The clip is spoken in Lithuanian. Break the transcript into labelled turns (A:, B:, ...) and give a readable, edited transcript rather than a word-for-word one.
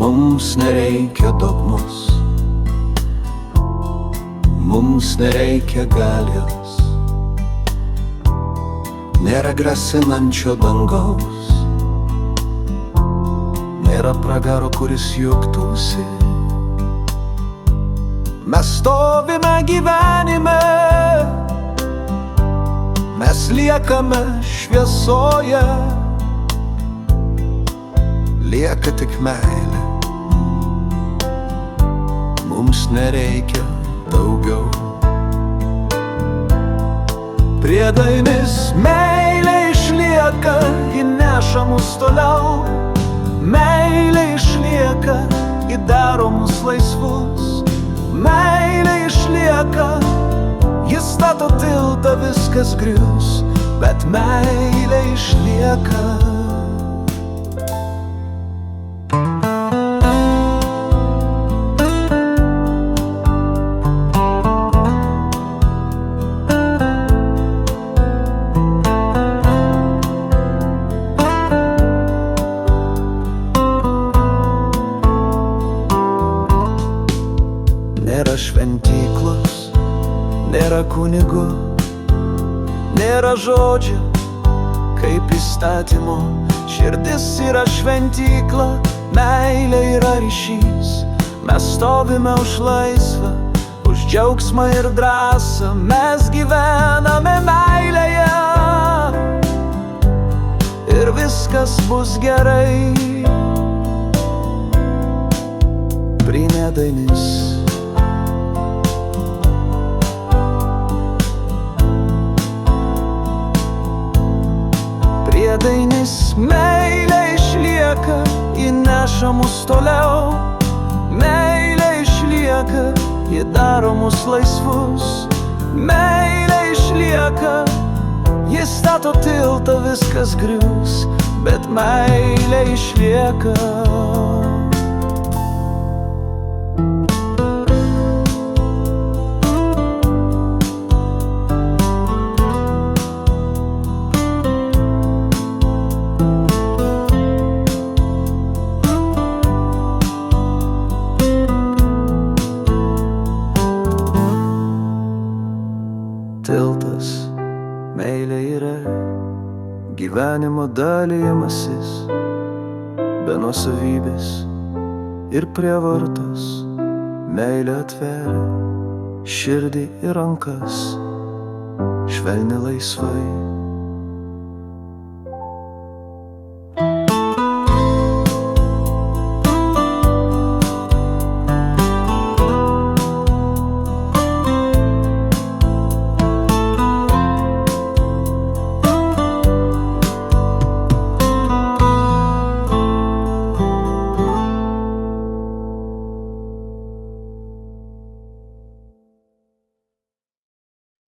A: Mums nereikia dogmos, mums nereikia galios, nėra grasinančio dangaus, nėra pragaro, kuris juoktųsi. Mes stovime gyvenime, mes liekame šviesoje, lieka tik meilė. Mums nereikia daugiau. Priedainis meilė išlieka, ji neša mus toliau. Meilė išlieka, ji daro mus laisvus. Meilė išlieka, ji stato tiltą, viskas grius, bet meilė išlieka. Nėra šventyklos, nėra kunigų, nėra žodžių kaip įstatymo. Širdis yra šventykla, meilė yra ryšys. Mes stovime už laisvę, už džiaugsmą ir drąsą. Mes gyvename meilėje ir viskas bus gerai. Priedainis Priedainis meilė išlieka, ji neša mus toliau. Meilė išlieka, ji daro mus laisvus. Meilė išlieka, ji stato tiltą, viskas grius, bet meilė išlieka. Tiltas, meilė yra gyvenimo dalijimasis, be nuosavybės ir prievartos. Meilė atveria širdį ir rankas, švelniai laisvai.